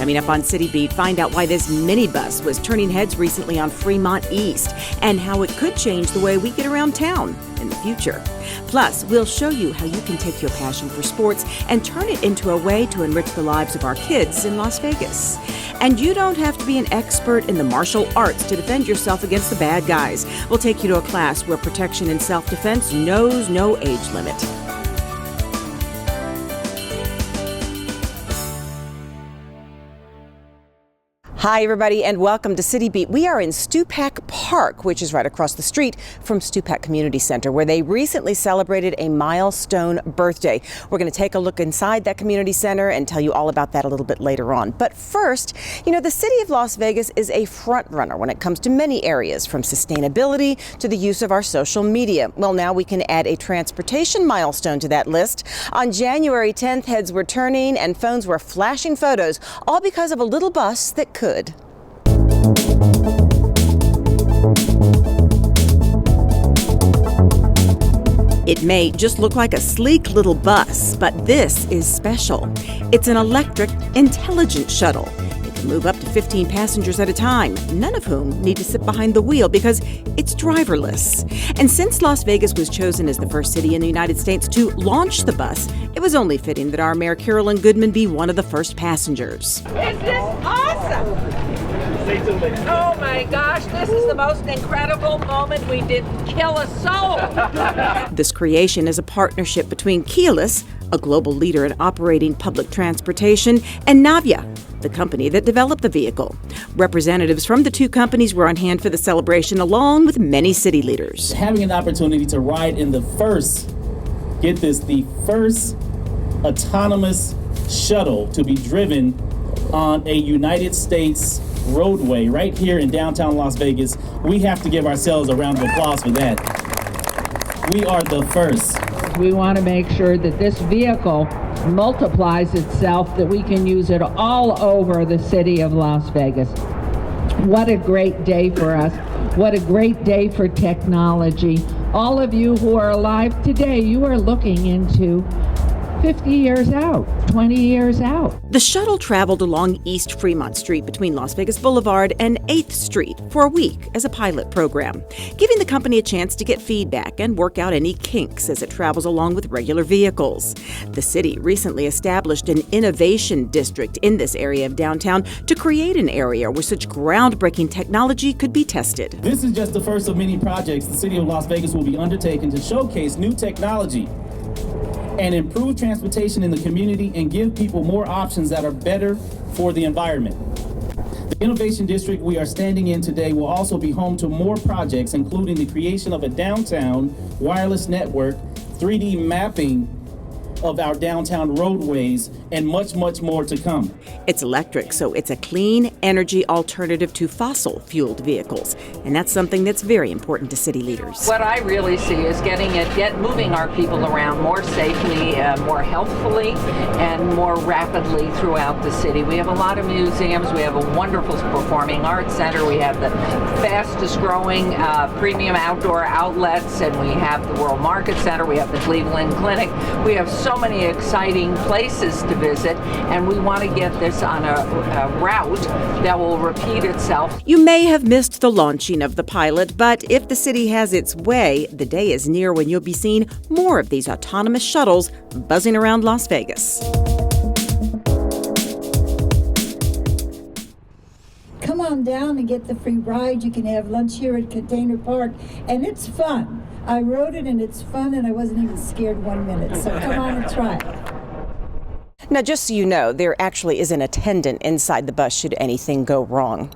Coming up on City Beat, find out why this minibus was turning heads recently on Fremont East and how it could change the way we get around town in the future. Plus, we'll show you how you can take your passion for sports and turn it into a way to enrich the lives of our kids in Las Vegas. And you don't have to be an expert in the martial arts to defend yourself against the bad guys. We'll take you to a class where protection and self-defense knows no age limit. Hi, everybody, and welcome to City Beat. We are in Stupak Park, which is right across the street from Stupak Community Center, where they recently celebrated a milestone birthday. We're going to take a look inside that community center and tell you all about that a little bit later on. But first, the city of Las Vegas is a front runner when it comes to many areas, from sustainability to the use of our social media. Well, now we can add a transportation milestone to that list. On January 10th, heads were turning and phones were flashing photos, all because of a little bus that could. It may just look like a sleek little bus, but this is special. It's an electric, intelligent shuttle. It can move up to 15 passengers at a time, none of whom need to sit behind the wheel because it's driverless. And since Las Vegas was chosen as the first city in the United States to launch the bus, it was only fitting that our Mayor Carolyn Goodman be one of the first passengers. Is this awesome? Oh my gosh, this is the most incredible moment. We didn't kill a soul. This creation is a partnership between Keyless, a global leader in operating public transportation, and Navya, the company that developed the vehicle. Representatives from the two companies were on hand for the celebration, along with many city leaders. Having an opportunity to ride in the first autonomous shuttle to be driven on a United States roadway right here in downtown Las Vegas, we have to give ourselves a round of applause for that. We are the first. We want to make sure that this vehicle multiplies itself, that we can use it all over the city of Las Vegas. What a great day for us. What a great day for technology. All of you who are alive today, you are looking into 50 years out, 20 years out. The shuttle traveled along East Fremont Street between Las Vegas Boulevard and 8th Street for a week as a pilot program, giving the company a chance to get feedback and work out any kinks as it travels along with regular vehicles. The city recently established an innovation district in this area of downtown to create an area where such groundbreaking technology could be tested. This is just the first of many projects the city of Las Vegas will be undertaking to showcase new technology and improve transportation in the community and give people more options that are better for the environment. The Innovation District we are standing in today will also be home to more projects, including the creation of a downtown wireless network, 3D mapping of our downtown roadways, and much, much more to come. It's electric, so it's a clean energy alternative to fossil-fueled vehicles, and that's something that's very important to city leaders. What I really see is moving our people around more safely, more healthfully, and more rapidly throughout the city. We have a lot of museums. We have a wonderful performing arts center. We have the fastest growing premium outdoor outlets, and we have the World Market Center. We have the Cleveland Clinic. We have so many exciting places to visit, and we want to get this on a route that will repeat itself. You may have missed the launching of the pilot, but if the city has its way, the day is near when you'll be seeing more of these autonomous shuttles buzzing around Las Vegas. Come on down and get the free ride. You can have lunch here at Container Park, and it's fun. I rode it, and it's fun, and I wasn't even scared 1 minute. So come on and try it. Now, just so you know, there actually is an attendant inside the bus should anything go wrong.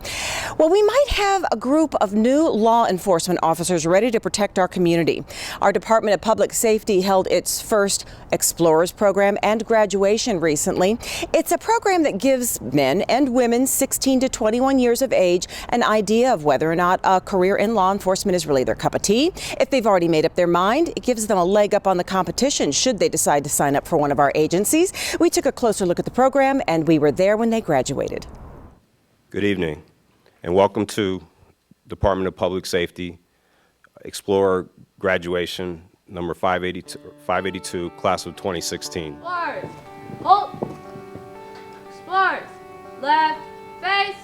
Well, we might have a group of new law enforcement officers ready to protect our community. Our Department of Public Safety held its first Explorers program and graduation recently. It's a program that gives men and women 16 to 21 years of age an idea of whether or not a career in law enforcement is really their cup of tea. If they've already made up their mind, it gives them a leg up on the competition should they decide to sign up for one of our agencies. We took a closer look at the program, and we were there when they graduated. Good evening, and welcome to Department of Public Safety Explorer graduation number 582, class of 2016. Explorers, halt! Explorers, left, face.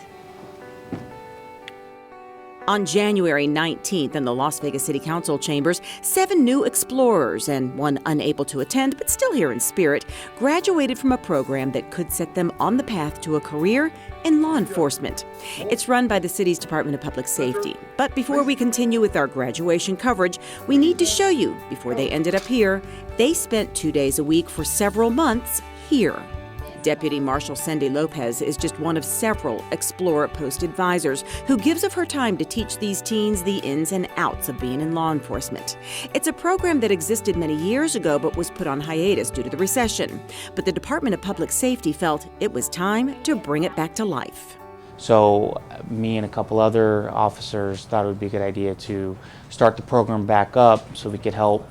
On January 19th in the Las Vegas City Council chambers, 7 new explorers and one unable to attend but still here in spirit graduated from a program that could set them on the path to a career in law enforcement. It's run by the city's Department of Public Safety. But before we continue with our graduation coverage, we need to show you, before they ended up here, they spent 2 days a week for several months here. Deputy Marshal Cindy Lopez is just one of several Explorer Post advisors who gives of her time to teach these teens the ins and outs of being in law enforcement. It's a program that existed many years ago but was put on hiatus due to the recession. But the Department of Public Safety felt it was time to bring it back to life. So me and a couple other officers thought it would be a good idea to start the program back up so we could help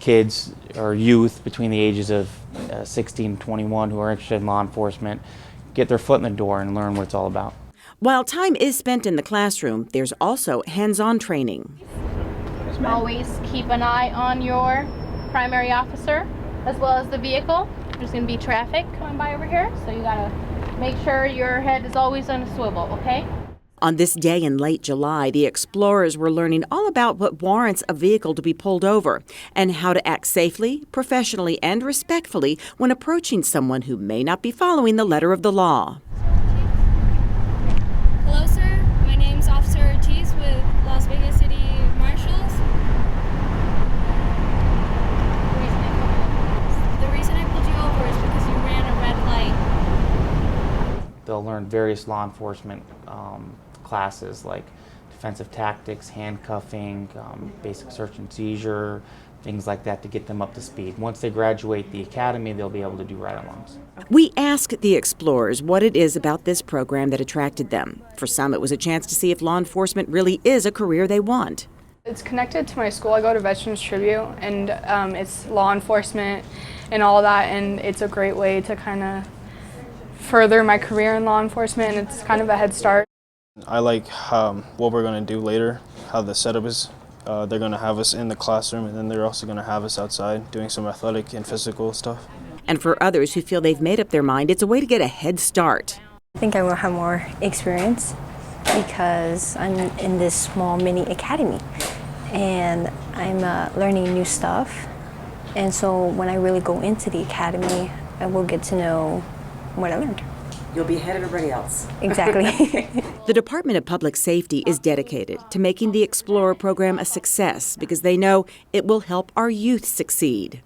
kids or youth between the ages of 16 and 21 who are interested in law enforcement get their foot in the door and learn what it's all about. While time is spent in the classroom, there's also hands-on training. Always keep an eye on your primary officer as well as the vehicle. There's going to be traffic coming by over here, so you got to make sure your head is always on a swivel, okay? On this day in late July, the explorers were learning all about what warrants a vehicle to be pulled over and how to act safely, professionally, and respectfully when approaching someone who may not be following the letter of the law. Hello, sir. My name's Officer Ortiz with Las Vegas City Marshals. The reason I pulled you over is because you ran a red light. They'll learn various law enforcement classes like defensive tactics, handcuffing, basic search and seizure, things like that to get them up to speed. Once they graduate the academy, they'll be able to do ride-alongs. We asked the explorers what it is about this program that attracted them. For some, it was a chance to see if law enforcement really is a career they want. It's connected to my school. I go to Veterans Tribute, and it's law enforcement and all that, and it's a great way to kind of further my career in law enforcement, and it's kind of a head start. I like what we're going to do later, how the setup is. They're going to have us in the classroom, and then they're also going to have us outside doing some athletic and physical stuff. And for others who feel they've made up their mind, it's a way to get a head start. I think I will have more experience because I'm in this small mini academy, and I'm learning new stuff. And so when I really go into the academy, I will get to know what I learned. You'll be ahead of everybody else. Exactly. The Department of Public Safety is dedicated to making the Explorer program a success because they know it will help our youth succeed.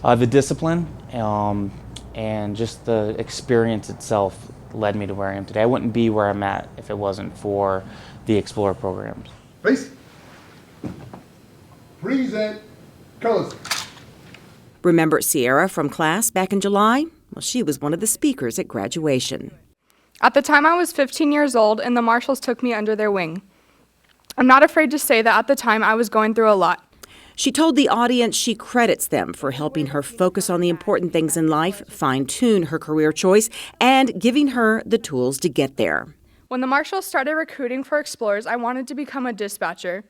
The discipline and just the experience itself led me to where I am today. I wouldn't be where I'm at if it wasn't for the Explorer programs. Face. Present. Colors. Remember Sierra from class back in July? Well, she was one of the speakers at graduation. At the time, I was 15 years old, and the Marshals took me under their wing. I'm not afraid to say that at the time I was going through a lot. She told the audience she credits them for helping her focus on the important things in life, fine-tune her career choice, and giving her the tools to get there. When the Marshals started recruiting for Explorers, I wanted to become a dispatcher.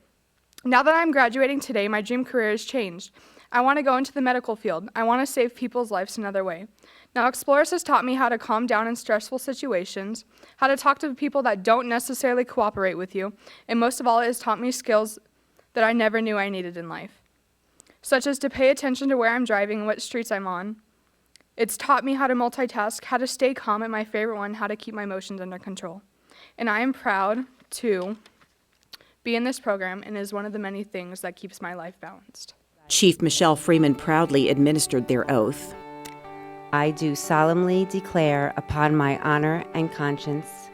Now that I'm graduating today, my dream career has changed. I want to go into the medical field. I want to save people's lives another way. Now, Explorers has taught me how to calm down in stressful situations, how to talk to people that don't necessarily cooperate with you, and most of all, it has taught me skills that I never knew I needed in life, such as to pay attention to where I'm driving and what streets I'm on. It's taught me how to multitask, how to stay calm, and my favorite one, how to keep my emotions under control. And I am proud to be in this program, and it is one of the many things that keeps my life balanced. Chief Michelle Freeman proudly administered their oath. I do solemnly declare upon my honor and conscience.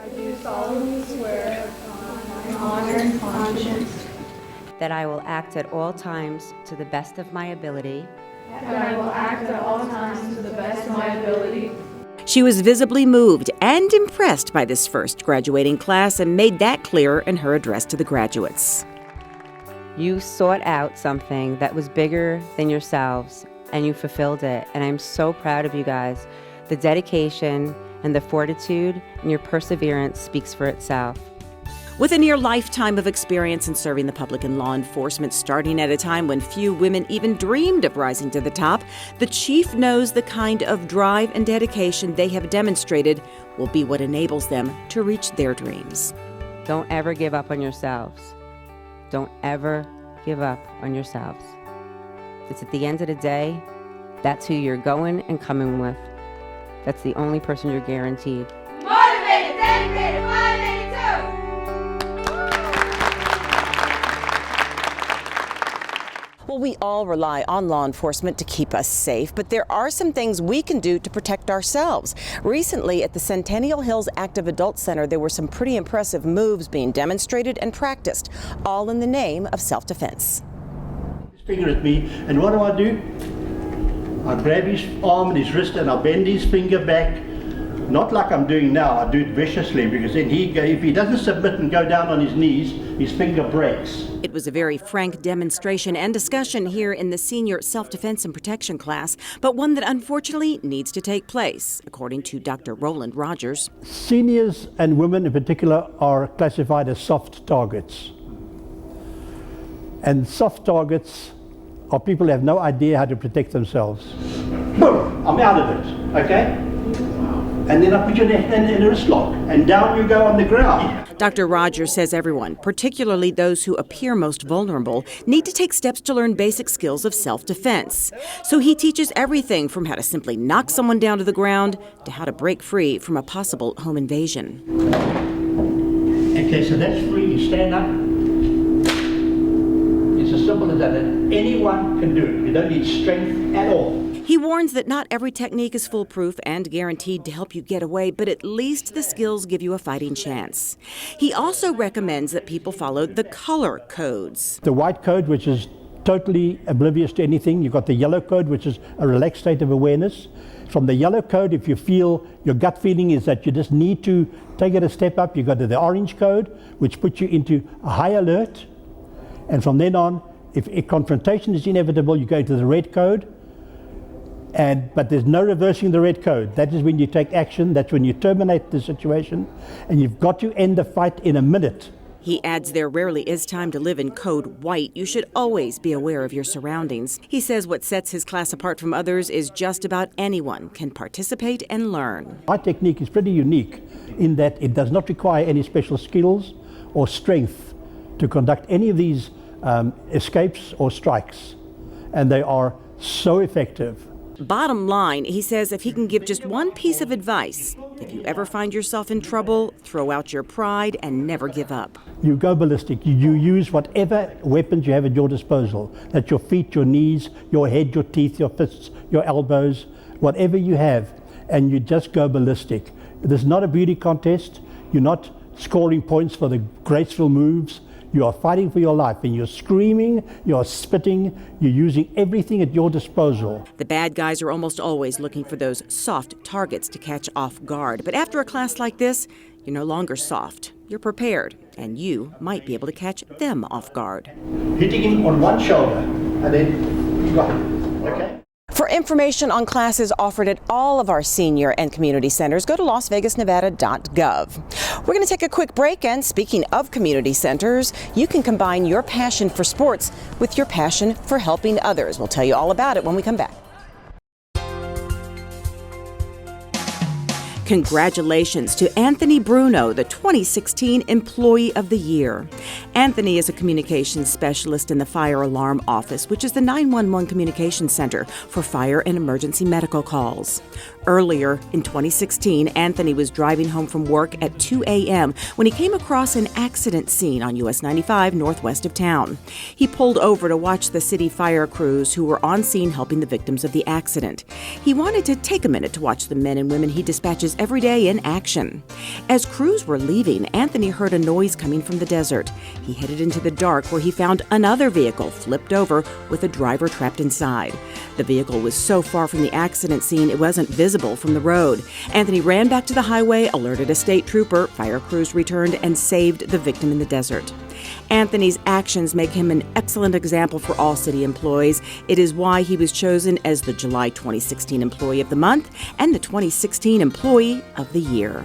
I do solemnly swear upon my honor and conscience that I will act at all times to the best of my ability. That I will act at all times to the best of my ability. She was visibly moved and impressed by this first graduating class and made that clear in her address to the graduates. You sought out something that was bigger than yourselves, and you fulfilled it. And I'm so proud of you guys. The dedication and the fortitude and your perseverance speaks for itself. With a near lifetime of experience in serving the public in law enforcement, starting at a time when few women even dreamed of rising to the top, the chief knows the kind of drive and dedication they have demonstrated will be what enables them to reach their dreams. Don't ever give up on yourselves. Don't ever give up on yourselves. It's at the end of the day, that's who you're going and coming with. That's the only person you're guaranteed. Motivated, dedicated, 582! Well, we all rely on law enforcement to keep us safe, but there are some things we can do to protect ourselves. Recently, at the Centennial Hills Active Adult Center, there were some pretty impressive moves being demonstrated and practiced, all in the name of self-defense. His finger at me, and what do? I grab his arm and his wrist and I bend his finger back, not like I'm doing now. I do it viciously, because then if he doesn't submit and go down on his knees, his finger breaks. It was a very frank demonstration and discussion here in the senior self-defense and protection class, but one that unfortunately needs to take place, according to Dr. Roland Rogers. Seniors and women in particular are classified as soft targets. And soft targets are people who have no idea how to protect themselves. Boom! I'm out of it, okay? And then I put your hand in a wrist lock, and down you go on the ground. Dr. Rogers says everyone, particularly those who appear most vulnerable, need to take steps to learn basic skills of self-defense. So he teaches everything from how to simply knock someone down to the ground to how to break free from a possible home invasion. Okay, so that's free. You stand up. It's as simple as that. Anyone can do it. You don't need strength at all. He warns that not every technique is foolproof and guaranteed to help you get away, but at least the skills give you a fighting chance. He also recommends that people follow the color codes. The white code, which is totally oblivious to anything. You've got the yellow code, which is a relaxed state of awareness. From the yellow code, if you feel, your gut feeling is that you just need to take it a step up, you go to the orange code, which puts you into a high alert. And from then on, if a confrontation is inevitable, you go to the red code. But there's no reversing the red code. That is when you take action. That's when you terminate the situation. And you've got to end the fight in a minute. He adds there rarely is time to live in code white. You should always be aware of your surroundings. He says what sets his class apart from others is just about anyone can participate and learn. My technique is pretty unique in that it does not require any special skills or strength to conduct any of these escapes or strikes. And they are so effective. Bottom line, he says if he can give just one piece of advice, if you ever find yourself in trouble, throw out your pride and never give up. You go ballistic. You use whatever weapons you have at your disposal. That's your feet, your knees, your head, your teeth, your fists, your elbows, whatever you have, and you just go ballistic. This is not a beauty contest. You're not scoring points for the graceful moves. You are fighting for your life, and you're screaming, you're spitting, you're using everything at your disposal. The bad guys are almost always looking for those soft targets to catch off guard. But after a class like this, you're no longer soft. You're prepared, and you might be able to catch them off guard. Hitting him on one shoulder, and then you got him, okay? For information on classes offered at all of our senior and community centers, go to lasvegasnevada.gov. We're going to take a quick break, and speaking of community centers, you can combine your passion for sports with your passion for helping others. We'll tell you all about it when we come back. Congratulations to Anthony Bruno, the 2016 Employee of the Year. Anthony is a communications specialist in the Fire Alarm Office, which is the 911 communication center for fire and emergency medical calls. Earlier in 2016, Anthony was driving home from work at 2 a.m. when he came across an accident scene on US 95 northwest of town. He pulled over to watch the city fire crews who were on scene helping the victims of the accident. He wanted to take a minute to watch the men and women he dispatches every day in action. As crews were leaving, Anthony heard a noise coming from the desert. He headed into the dark, where he found another vehicle flipped over with a driver trapped inside. The vehicle was so far from the accident scene it wasn't visible from the road. Anthony ran back to the highway, alerted a state trooper, fire crews returned, and saved the victim in the desert. Anthony's actions make him an excellent example for all city employees. It is why he was chosen as the July 2016 Employee of the Month and the 2016 Employee of the Year.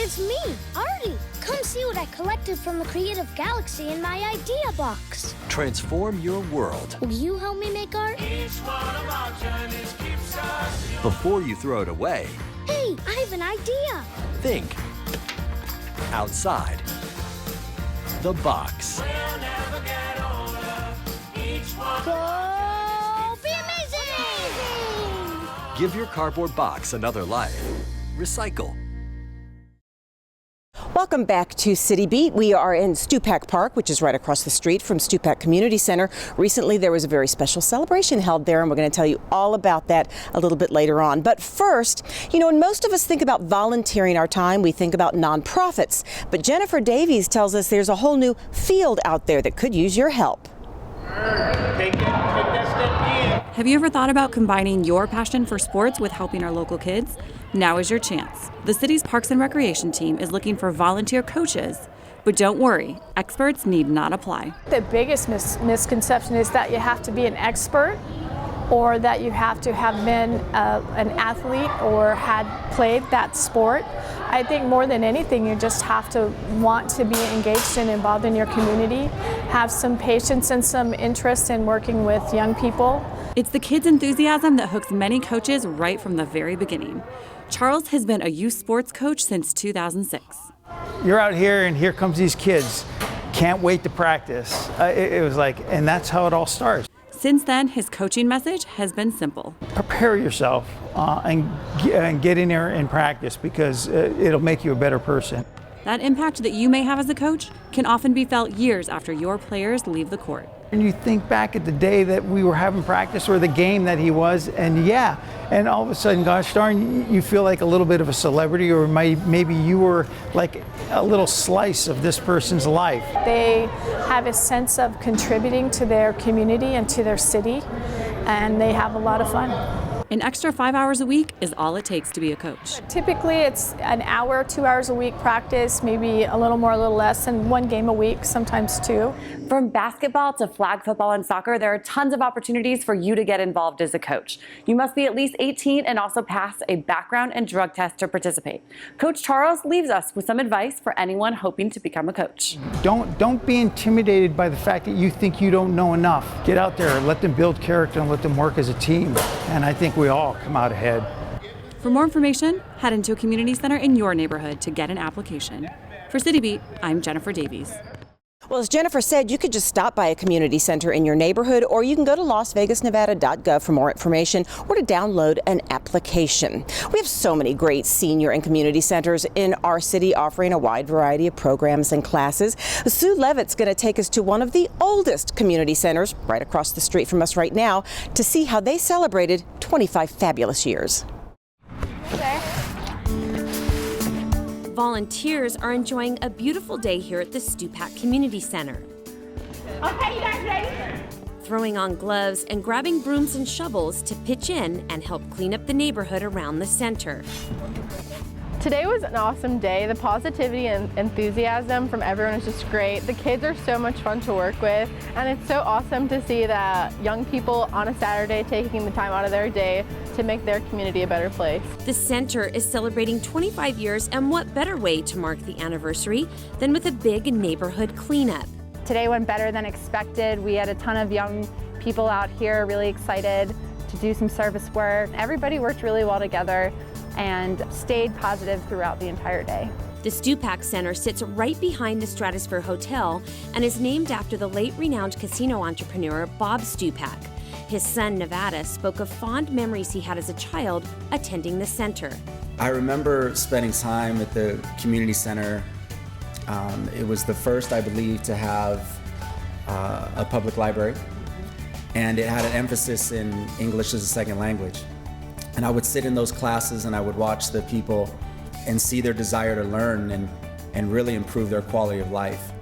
it's me, Artie. Come see what I collected from the Creative Galaxy in my idea box. Transform your world. Will you help me make art? Before you throw it away, Hey, I have an idea. think outside the box. Go be amazing! Give your cardboard box another life. Recycle. Welcome back to City Beat. We are in Stupak Park, which is right across the street from Stupak Community Center. Recently, there was a very special celebration held there, and we're going to tell you all about that a little bit later on. But first, you know, when most of us think about volunteering our time, we think about nonprofits. But Jennifer Davies tells us there's a whole new field out there that could use your help. Have you ever thought about combining your passion for sports with helping our local kids? Now is your chance. The city's Parks and Recreation team is looking for volunteer coaches. But don't worry, experts need not apply. The biggest misconception is that you have to be an expert or that you have to have been an athlete or had played that sport. I think more than anything, you just have to want to be engaged and involved in your community, have some patience and some interest in working with young people. It's the kids' enthusiasm that hooks many coaches right from the very beginning. Charles has been a youth sports coach since 2006. You're out here and here comes these kids. Can't wait to practice. It was like, and that's how it all starts. Since then, his coaching message has been simple. Prepare yourself and get in there and practice because it'll make you a better person. That impact that you may have as a coach can often be felt years after your players leave the court. And you think back at the day that we were having practice or the game that he was, and all of a sudden, gosh darn, you feel like a little bit of a celebrity, or maybe you were like a little slice of this person's life. They have a sense of contributing to their community and to their city, and they have a lot of fun. An extra 5 hours a week is all it takes to be a coach. Typically, it's an hour, 2 hours a week practice, maybe a little more, a little less, and one game a week, sometimes two. From basketball to flag football and soccer, there are tons of opportunities for you to get involved as a coach. You must be at least 18 and also pass a background and drug test to participate. Coach Charles leaves us with some advice for anyone hoping to become a coach. Don't be intimidated by the fact that you think you don't know enough. Get out there, let them build character and let them work as a team. And I think we all come out ahead. For more information, head into a community center in your neighborhood to get an application. For City Beat, I'm Jennifer Davies. Well, as Jennifer said, you could just stop by a community center in your neighborhood, or you can go to lasvegasnevada.gov for more information or to download an application. We have so many great senior and community centers in our city offering a wide variety of programs and classes. Sue Levitt's going to take us to one of the oldest community centers right across the street from us right now to see how they celebrated 25 fabulous years. Volunteers are enjoying a beautiful day here at the Stupak Community Center. Okay, you guys ready? Throwing on gloves and grabbing brooms and shovels to pitch in and help clean up the neighborhood around the center. Today was an awesome day. The positivity and enthusiasm from everyone is just great. The kids are so much fun to work with, and it's so awesome to see that young people on a Saturday taking the time out of their day to make their community a better place. The center is celebrating 25 years, and what better way to mark the anniversary than with a big neighborhood cleanup. Today went better than expected. We had a ton of young people out here really excited to do some service work. Everybody worked really well together and stayed positive throughout the entire day. The Stupak Center sits right behind the Stratosphere Hotel and is named after the late renowned casino entrepreneur Bob Stupak. His son, Nevada, spoke of fond memories he had as a child attending the center. I remember spending time at the community center. It was the first, I believe, to have a public library, and it had an emphasis in English as a second language. And I would sit in those classes and I would watch the people and see their desire to learn and really improve their quality of life.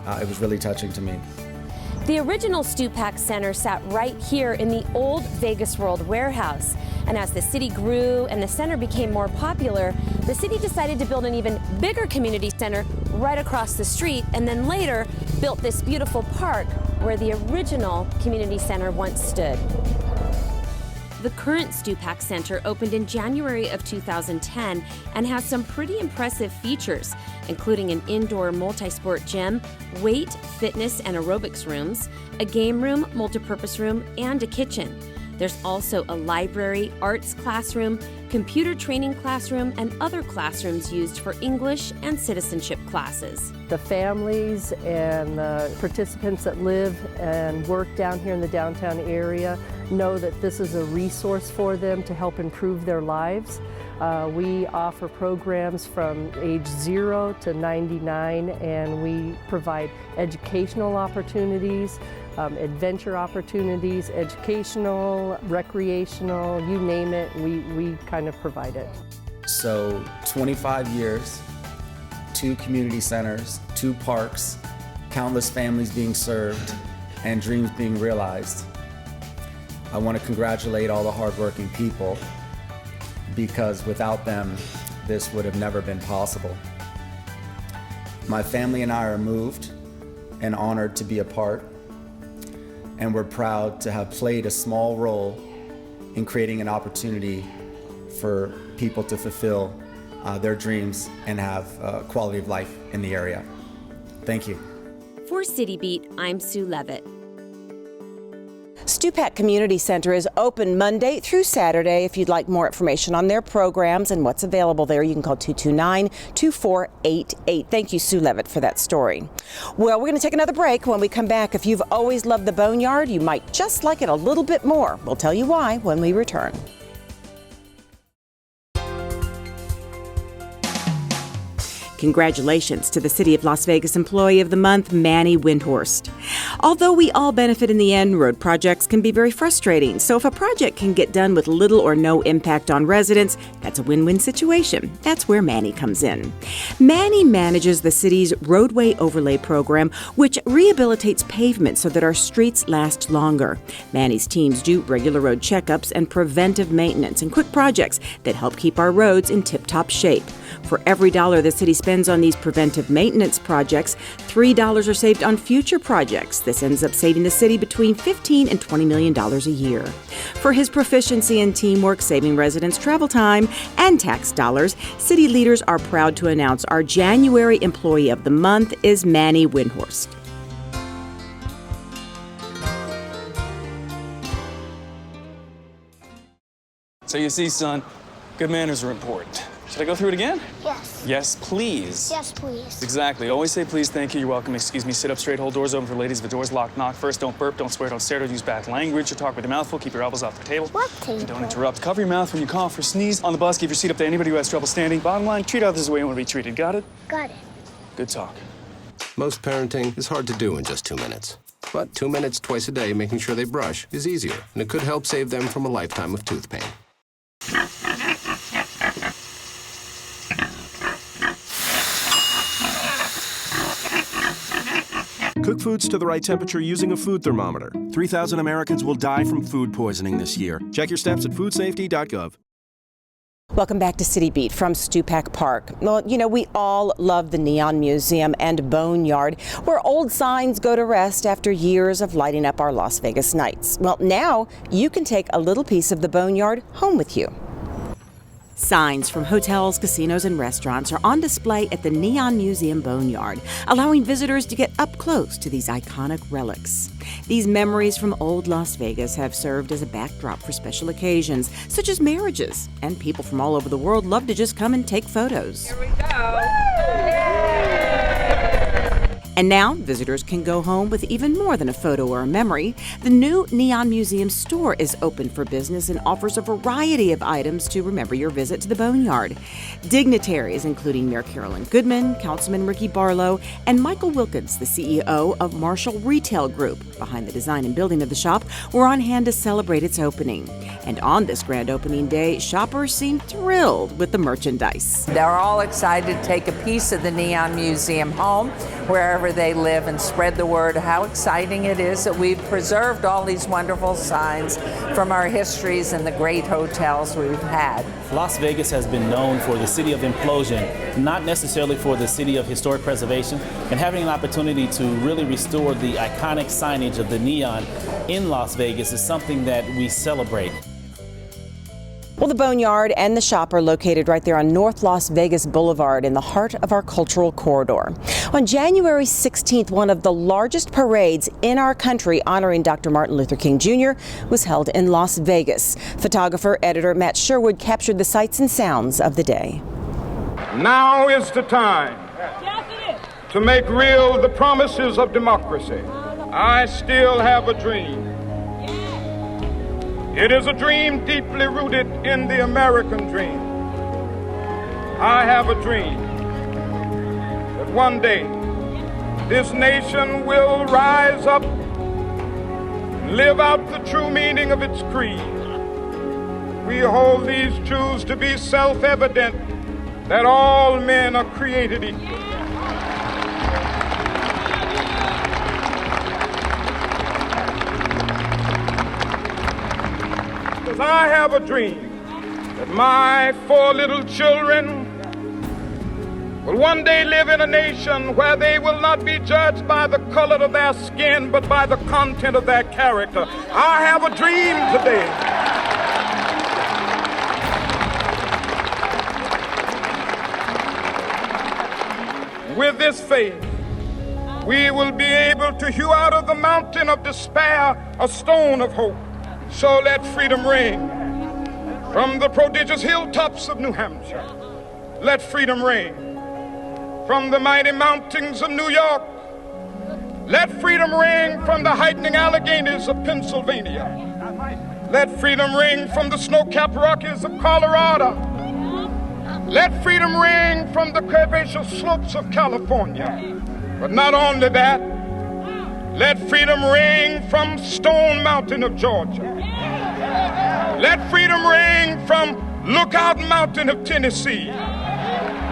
It was really touching to me. The original Stupak Center sat right here in the old Vegas World warehouse. And as the city grew and the center became more popular, the city decided to build an even bigger community center right across the street, and then later built this beautiful park where the original community center once stood. The current Stupak Center opened in January of 2010 and has some pretty impressive features, including an indoor multi-sport gym, weight, fitness, and aerobics rooms, a game room, multipurpose room, and a kitchen. There's also a library, arts classroom, computer training classroom, and other classrooms used for English and citizenship classes. The families and the participants that live and work down here in the downtown area know that this is a resource for them to help improve their lives. We offer programs from age 0 to 99, and we provide educational opportunities, adventure opportunities, educational, recreational, you name it, we kind of provide it. So 25 years, 2 community centers, 2 parks, countless families being served, and dreams being realized. I want to congratulate all the hardworking people, because without them, this would have never been possible. My family and I are moved and honored to be a part, and we're proud to have played a small role in creating an opportunity for people to fulfill their dreams and have quality of life in the area. Thank you. For City Beat, I'm Sue Levitt. Stupak Community Center is open Monday through Saturday. If you'd like more information on their programs and what's available there, you can call 229-2488. Thank you, Sue Levitt, for that story. Well, we're going to take another break. When we come back, if you've always loved the Boneyard, you might just like it a little bit more. We'll tell you why when we return. Congratulations to the City of Las Vegas Employee of the Month, Manny Windhorst. Although we all benefit in the end, road projects can be very frustrating. So if a project can get done with little or no impact on residents, that's a win-win situation. That's where Manny comes in. Manny manages the city's roadway overlay program, which rehabilitates pavement so that our streets last longer. Manny's teams do regular road checkups and preventive maintenance and quick projects that help keep our roads in tip-top shape. For every dollar the city spends on these preventive maintenance projects, $3 are saved on future projects. This ends up saving the city between $15 and $20 million a year. For his proficiency in teamwork, saving residents travel time and tax dollars, city leaders are proud to announce our January Employee of the Month is Manny Windhorst. So you see, son, good manners are important. Should I go through it again? Yes. Yes, please. Yes, please. Exactly. Always say please, thank you, you're welcome, excuse me, sit up straight, hold doors open for ladies. If the door's locked, knock first. Don't burp, don't swear, don't stare, don't use bad language, or talk with your mouth full. Keep your elbows off the table. What table? And don't interrupt. Cover your mouth when you cough or sneeze. On the bus, give your seat up to anybody who has trouble standing. Bottom line, treat others the way you want to be treated. Got it? Got it. Good talk. Most parenting is hard to do in just 2 minutes. But 2 minutes twice a day making sure they brush is easier, and it could help save them from a lifetime of tooth pain. Cook foods to the right temperature using a food thermometer. 3,000 Americans will die from food poisoning this year. Check your steps at foodsafety.gov. Welcome back to City Beat from Stupak Park. Well, you know, we all love the Neon Museum and Boneyard, where old signs go to rest after years of lighting up our Las Vegas nights. Well, now you can take a little piece of the Boneyard home with you. Signs from hotels, casinos, and restaurants are on display at the Neon Museum Boneyard, allowing visitors to get up close to these iconic relics. These memories from old Las Vegas have served as a backdrop for special occasions, such as marriages, and people from all over the world love to just come and take photos. Here we go. And now, visitors can go home with even more than a photo or a memory. The new Neon Museum store is open for business and offers a variety of items to remember your visit to the Boneyard. Dignitaries, including Mayor Carolyn Goodman, Councilman Ricky Barlow, and Michael Wilkins, the CEO of Marshall Retail Group, behind the design and building of the shop, were on hand to celebrate its opening. And on this grand opening day, shoppers seemed thrilled with the merchandise. They're all excited to take a piece of the Neon Museum home, wherever they live, and spread the word how exciting it is that we've preserved all these wonderful signs from our histories and the great hotels we've had. Las Vegas has been known for the city of implosion, not necessarily for the city of historic preservation, and having an opportunity to really restore the iconic signage of the neon in Las Vegas is something that we celebrate. Well, the Boneyard and the shop are located right there on North Las Vegas Boulevard in the heart of our cultural corridor. On January 16th, one of the largest parades in our country honoring Dr. Martin Luther King Jr. was held in Las Vegas. Photographer, editor Matt Sherwood captured the sights and sounds of the day. Now is the time to make real the promises of democracy. I still have a dream. It is a dream deeply rooted in the American dream. I have a dream that one day this nation will rise up and live out the true meaning of its creed. We hold these truths to be self-evident, that all men are created equal. Because I have a dream that my 4 little children will one day live in a nation where they will not be judged by the color of their skin, but by the content of their character. I have a dream today. With this faith, we will be able to hew out of the mountain of despair a stone of hope. So let freedom ring from the prodigious hilltops of New Hampshire. Let freedom ring from the mighty mountains of New York. Let freedom ring from the heightening Alleghenies of Pennsylvania. Let freedom ring from the snow-capped Rockies of Colorado. Let freedom ring from the curvaceous slopes of California. But not only that, let freedom ring from Stone Mountain of Georgia. Let freedom ring from Lookout Mountain of Tennessee.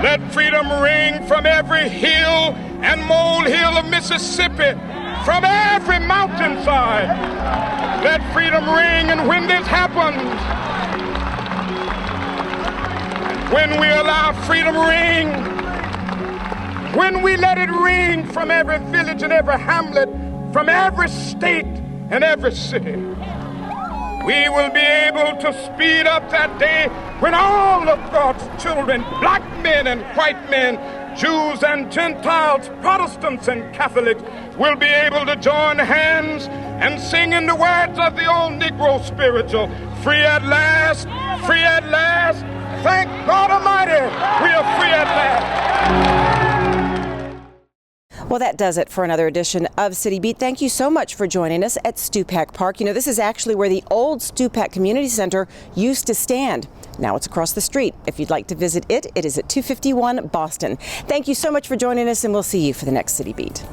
Let freedom ring from every hill and molehill of Mississippi, from every mountainside. Let freedom ring, and when this happens, when we allow freedom ring, when we let it ring from every village and every hamlet, from every state and every city, we will be able to speed up that day when all of God's children, black men and white men, Jews and Gentiles, Protestants and Catholics, will be able to join hands and sing in the words of the old Negro spiritual, free at last, free at last. Thank God Almighty, we are free at last. Well, that does it for another edition of City Beat. Thank you so much for joining us at Stupak Park. You know, this is actually where the old Stupak Community Center used to stand. Now it's across the street. If you'd like to visit it, it is at 251 Boston. Thank you so much for joining us, and we'll see you for the next City Beat.